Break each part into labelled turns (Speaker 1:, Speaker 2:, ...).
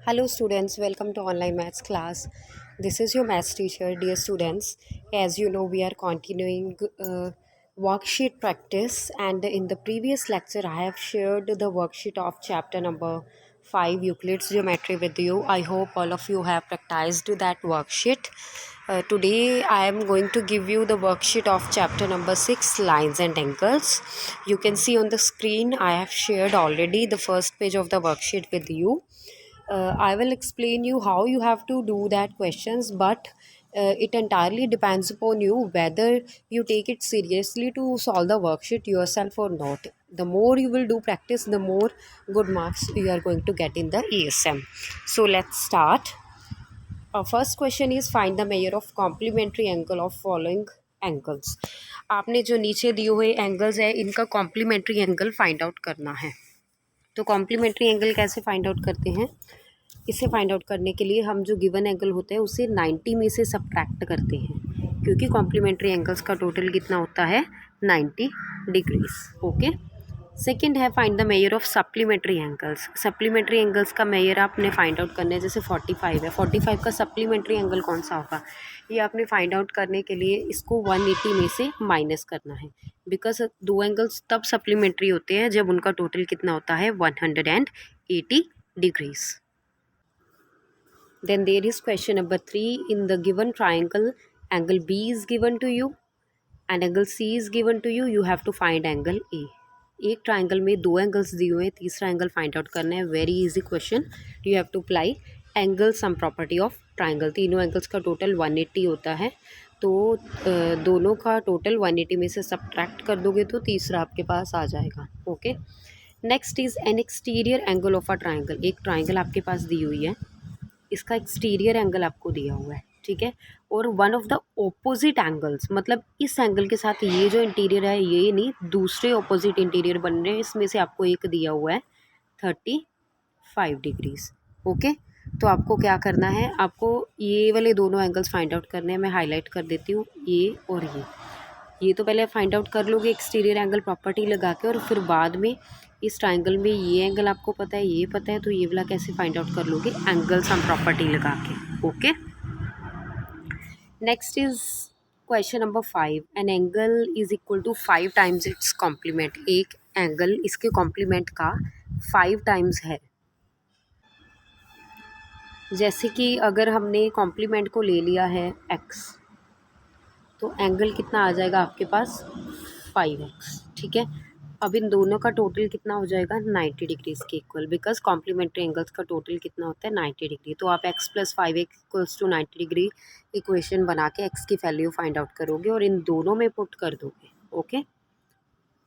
Speaker 1: Hello students, welcome to online maths class. This is your maths teacher, dear students. As you know, we are continuing worksheet practice, and in the previous lecture I have shared the worksheet of chapter number 5 Euclid's geometry with you. I hope all of you have practiced that worksheet. Today I am going to give you the worksheet of chapter number 6 lines and angles. You can see on the screen I have shared already the first page of the worksheet with you. I will explain you how you have to do that questions, but it entirely depends upon you whether you take it seriously to solve the worksheet yourself or not. The more you will do practice, the more good marks you are going to get in the ESM. So let's start. Our first question is find the measure of complementary angle of following angles. आपने जो नीचे दिए हुए angles है इनका complementary angle find out करना है. तो कॉम्प्लीमेंट्री एंगल कैसे फाइंड आउट करते हैं? इसे फाइंड आउट करने के लिए हम जो गिवन एंगल होता है उसे 90 में से सब्ट्रैक्ट करते हैं, क्योंकि कॉम्प्लीमेंट्री एंगल्स का टोटल कितना होता है 90 डिग्रीज. ओके. सेकंड है find the measure of supplementary angles. Supplementary angles का मेजर आपने फाइंड आउट करना है. जैसे 45 है, 45 का सप्लीमेंट्री एंगल कौन सा होगा, ये आपने फाइंड आउट करने के लिए इसको 180 में से माइनस करना है, बिकॉज दो एंगल्स तब सप्लीमेंट्री होते हैं जब उनका टोटल कितना होता है 180 degrees. Then there is question number 3. In the given triangle, angle B is given to you and angle C is given to you. You have to find angle A. एक triangle में दो angles दिए हुए हैं, तीसरा angle find out करना है. Very easy question. You have to apply angle sum property of triangle. तीनों एंगल्स का टोटल 180 होता है, तो दोनों का टोटल 180 में से सब्ट्रैक्ट कर दोगे तो तीसरा आपके पास आ जाएगा. Okay. Next is an exterior angle of a triangle. एक ट्राइंगल आपके पास दी हुई है, इसका एक्सटीरियर एंगल आपको दिया हुआ है, ठीक है. और one of the opposite angles, मतलब इस एंगल के साथ ये जो इंटीरियर है ये नहीं, दूसरे ओपोजिट इंटीरियर बन रहे हैं, इसमें से आपको एक दिया हुआ है 35 डिग्रीज. ओके. तो आपको क्या करना है, आपको ये वाले दोनों एंगल्स फाइंड आउट करने हैं. मैं हाईलाइट कर देती हूँ, ये और ये तो पहले फाइंड आउट कर लोगे एक्सटीरियर एंगल प्रॉपर्टी लगा के, और फिर बाद में इस ट्राइंगल में ये एंगल आपको पता है, ये पता है, तो ये वाला कैसे फाइंड आउट कर लोगे, एंगल सम प्रॉपर्टी लगा के. Okay. Next is question number 5. An angle is equal to 5 times its complement. एक एंगल इसके कॉम्प्लीमेंट का 5 टाइम्स है. जैसे कि अगर हमने कॉम्प्लीमेंट को ले लिया है x, तो एंगल कितना आ जाएगा आपके पास 5x, ठीक है. अब इन दोनों का टोटल कितना हो जाएगा 90 डिग्रीज के इक्वल, बिकॉज कॉम्प्लीमेंट्री एंगल्स का टोटल कितना होता है 90 डिग्री. तो आप x + 5x equals to 90 degree equation बना के x की वैल्यू फाइंड आउट करोगे और इन दोनों में पुट कर दोगे. Okay.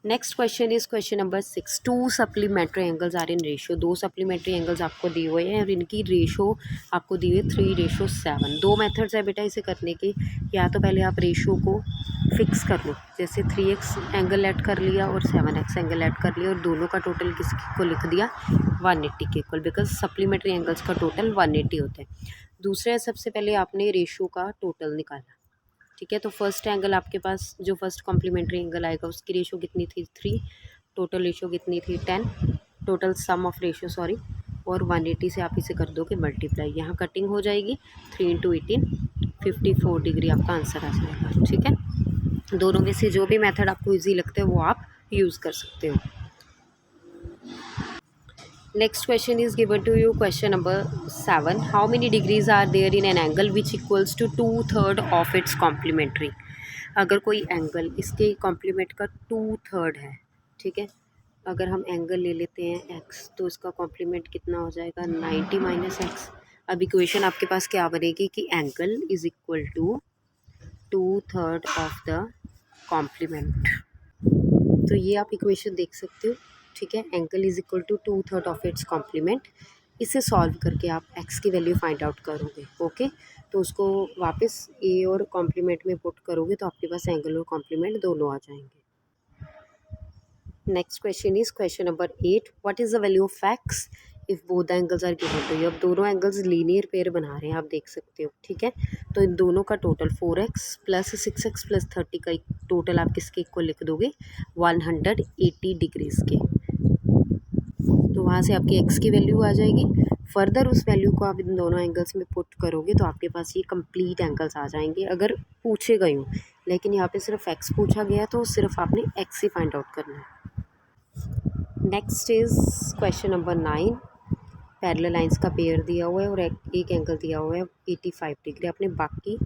Speaker 1: Next question is question number 6. 2 supplementary angles are in ratio. दो सप्लीमेंट्री एंगल्स आपको दिए हुए हैं और इनकी रेशो आपको दी हुई है 3:7. दो मेथड्स है बेटा इसे करने की. या तो पहले आप रेशो को फिक्स कर लो, जैसे 3x एंगल ऐड कर लिया और 7x एंगल ऐड कर लिया, और दोनों का टोटल किसको को लिख दिया 180 के इक्वल, बिकॉज सप्लीमेंट्री एंगल्स का टोटल 180 होता है. दूसरा, सबसे पहले आपने रेशो का टोटल निकाला, ठीक है. तो फर्स्ट एंगल आपके पास जो फर्स्ट कॉम्प्लीमेंट्री एंगल आएगा उसकी रेशो कितनी थी 3, टोटल रेशो कितनी थी 10, total sum of ratio sorry, और 180 से आप इसे कर दोगे मल्टीप्लाई. यहाँ कटिंग हो जाएगी, 3 × 18 54 डिग्री आपका आंसर आ जाएगा, ठीक है. दोनों में से जो भी मेथड आपको ईजी लगते हैं वो आप यूज़ कर सकते हो. Next question is given to you, question number 7. How many degrees are there in an angle which equals to 2/3 of its complementary? अगर कोई एंगल इसके कॉम्प्लीमेंट का 2/3 है, ठीक है. अगर हम एंगल ले लेते हैं x, तो इसका कॉम्प्लीमेंट कितना हो जाएगा 90 - x. अब इक्वेशन आपके पास क्या बनेगी कि angle is equal to 2/3 of the complement. तो ये आप इक्वेशन देख सकते हो, ठीक है. Angle is equal to 2/3 of its complement. इसे सॉल्व करके आप x की वैल्यू फाइंड आउट करोगे. ओके. तो उसको वापस a और कॉम्प्लीमेंट में पुट करोगे तो आपके पास एंगल और कॉम्प्लीमेंट दोनों आ जाएंगे. Next question is question number 8. What is the value of x if both the angles are given to you. अब दोनों एंगल्स लीनियर पेयर बना रहे हैं, आप देख सकते हो, ठीक है. तो इन दोनों का टोटल 4x + 6x + 30 का टोटल आप किसके इक्वल लिख दोगे 180 डिग्रीज के. तो वहाँ से आपकी x की वैल्यू आ जाएगी। फर्दर उस वैल्यू को आप इन दोनों एंगल्स में पुट करोगे तो आपके पास ये कंप्लीट एंगल्स आ जाएंगे अगर पूछे गए हों। लेकिन यहाँ पे सिर्फ x पूछा गया तो सिर्फ आपने x ही फाइंड आउट करना है। Next is question number 9। Parallel lines का पेयर दिया हुआ है और एक एंगल दिया हुआ है 85 डिग्री। आपने बाकी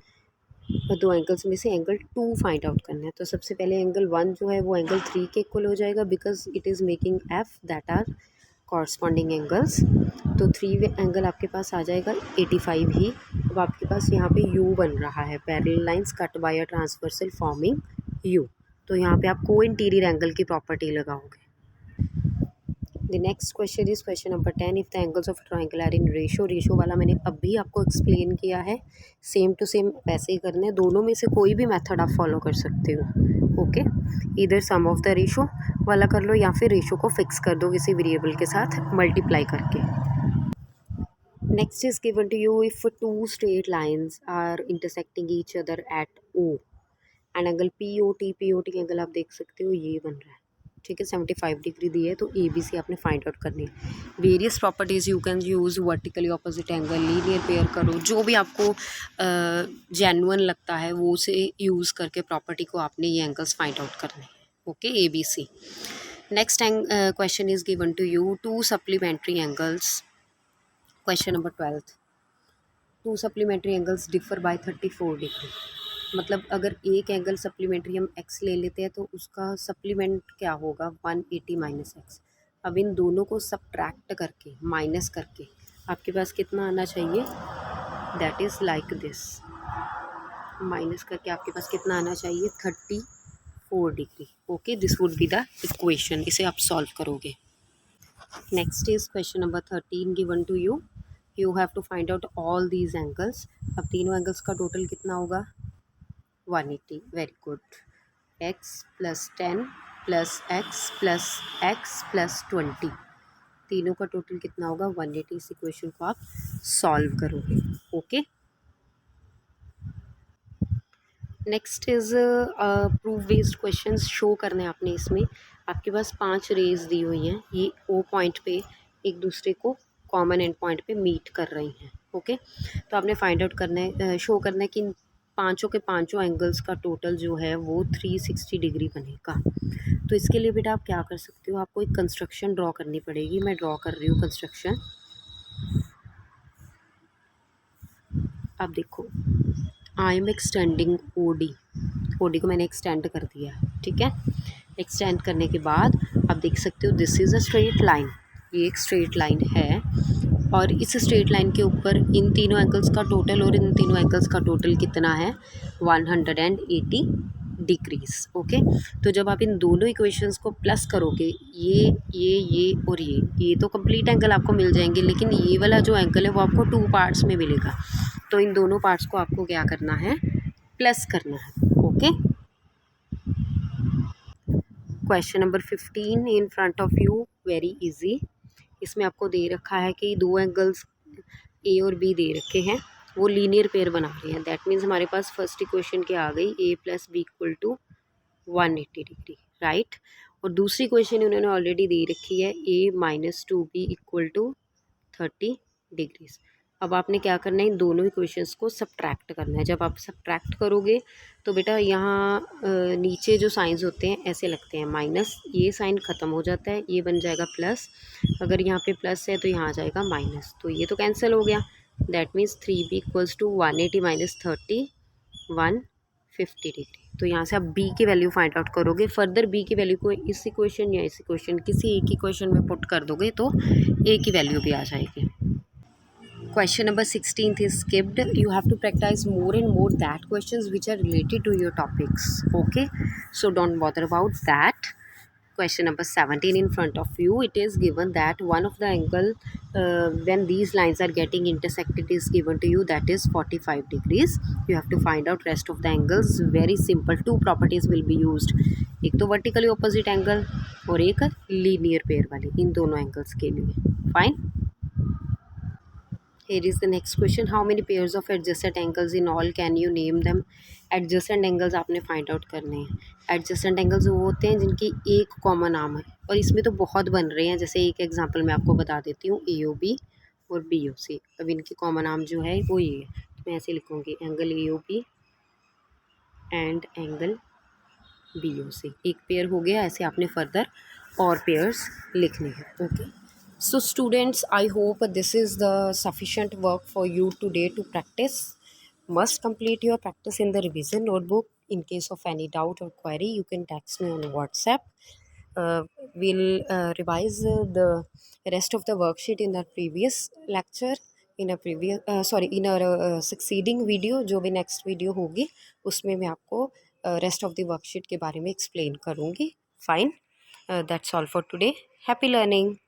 Speaker 1: दो एंगल्स में से एंगल 2 फाइंड आउट करना है। तो सबसे पहले एंगल 1 जो है वो एंगल 3 के इक्वल हो जाएगा because it is making F that are corresponding angles. तो 3 एंगल आपके पास आ जाएगा 85 ही। अब आपके पास यहाँ पे यू बन रहा है, parallel lines cut by a transversal forming U. तो यहाँ पे आप को इंटीरियर एंगल की प्रॉपर्टी लगाओगे। The next question is question number 10। If the angles of triangle are in ratio वाला मैंने अभी आपको एक्सप्लेन किया है, सेम टू सेम वैसे ही करना है। दोनों में से कोई भी मेथड आप फॉलो कर सकते हो। ओके, इधर सम ऑफ द रेशो वाला कर लो या फिर रेशो को फिक्स कर दो किसी वेरिएबल के साथ मल्टीप्लाई करके। Next is given to you if 2 straight lines are intersecting each other at O and angle P O T angle आप देख सकते हो ये बन रहा है, ठीक है। 75 डिग्री दी है तो ए बी सी आपने फाइंड आउट करनी है। Various properties you can use, vertically opposite angle, linear pair करो, जो भी आपको जेन्युइन लगता है वो से यूज़ करके प्रॉपर्टी को आपने ये एंगल्स फाइंड आउट करने हैं। Okay, A B C. Next question is given to you 2 supplementary angles. Question number 12। 2 supplementary angles differ by 34 degree. मतलब अगर एक एंगल सप्लीमेंट्री हम x ले लेते हैं तो उसका सप्लीमेंट क्या होगा 180 माइनस एक्स। अब इन दोनों को सब्ट्रैक्ट करके माइनस करके आपके पास कितना आना चाहिए, that is like this. Minus करके आपके पास कितना आना चाहिए 34 degree. Okay, this would be the equation. इसे आप सॉल्व करोगे। Next is question number 13 given to you. You have to find out all these angles. अब तीनों एंगल्स का टोटल कितना होगा 180। Very good. x plus 10 plus x plus x plus 20, तीनों का टोटल कितना होगा 180। इस इक्वेशन को आप सॉल्व करोगे। Okay, next is proof based questions show करने आपने। इसमें आपके पास 5 रेज दी हुई हैं, ये ओ पॉइंट पे एक दूसरे को कॉमन एंड पॉइंट पे मीट कर रही हैं। ओके, तो आपने फाइंड आउट करना है, शो करना है कि इन पाँचों के पाँचों एंगल्स का टोटल जो है वो 360 डिग्री बनेगा। तो इसके लिए बेटा आप क्या कर सकते हो, आपको एक कंस्ट्रक्शन ड्रॉ करनी पड़ेगी। मैं ड्रॉ कर रही हूँ कंस्ट्रक्शन। अब देखो, I am extending O D को मैंने एक्सटेंड कर दिया, ठीक है। एक्सटेंड करने के बाद आप देख सकते हो this is a straight line, ये एक स्ट्रेट लाइन है और इस स्ट्रेट लाइन के ऊपर इन तीनों एंगल्स का टोटल और इन तीनों एंगल्स का टोटल कितना है 180 डिग्रीज। ओके, तो जब आप इन दोनों इक्वेशंस को प्लस करोगे, ये और ये तो कंप्लीट एंगल आपको मिल जाएंगे, लेकिन ये वाला जो एंगल है वो आपको 2 पार्ट्स में मिलेगा। तो इन दोनों पार्ट्स को आपको क्या करना है, प्लस करना है। Okay, question number 15 in front of you, very easy. इसमें आपको दे रखा है कि 2 एंगल्स ए और बी दे रखे हैं, वो लीनियर पेयर बना रहे हैं। दैट मीन्स हमारे पास फर्स्ट इक्वेशन क्या आ गई, A plus B equal to 180 degree, right. और दूसरी इक्वेशन उन्होंने ऑलरेडी दे रखी है, A minus 2b equal to 30 degrees. अब आपने क्या करना है, इन दोनों इक्वेशंस को सब्ट्रैक्ट करना है। जब आप सब्ट्रैक्ट करोगे तो बेटा यहाँ नीचे जो साइंस होते हैं ऐसे लगते हैं, माइनस, ये साइन ख़त्म हो जाता है, ये बन जाएगा प्लस। अगर यहाँ पे प्लस है तो यहाँ आ जाएगा माइनस, तो ये तो कैंसिल हो गया। That means 3b equals to 180 minus 30 150 degree. तो यहाँ से आप b की वैल्यू फाइंड आउट करोगे। फर्दर b की वैल्यू को इस इक्वेशन या इस इक्वेशन किसी एक इक्वेशन में पुट कर दोगे तो a की वैल्यू भी आ जाएगी। Question number 16 is skipped. You have to practice more and more that questions which are related to your topics. Okay, so don't bother about that. Question number 17 in front of you, it is given that one of the angle when these lines are getting intersected is given to you, that is 45 degrees. You have to find out rest of the angles. Very simple, 2 properties will be used. एक तो vertically opposite angle और एक linear pair वाली, इन दोनों angles के लिए। Fine. Here is the next question. How many pairs of adjacent angles in all can you name them? Adjacent angles आपने find out करने हैं. Adjacent angles वो होते हैं जिनकी एक कॉमन आर्म है, और इसमें तो बहुत बन रहे हैं. जैसे एक एग्जांपल मैं आपको बता देती हूँ, AOB और BOC. अब इनकी कॉमन आर्म जो है वो ये है, तो मैं ऐसे लिखूँगी angle AOB and angle BOC. एक पेयर हो गया. ऐसे आपने फर्दर और पेयर्स लिखने हैं. Okay. So students, I hope this is the sufficient work for you today to practice. Must complete your practice in the revision notebook. In case of any doubt or query, you can text me on WhatsApp. We'll revise the rest of the worksheet in the previous lecture, in a previous in our succeeding video. जो भी next video होगी उसमें मैं आपको rest of the worksheet के बारे में explain करूँगी. Fine. That's all for today. Happy learning.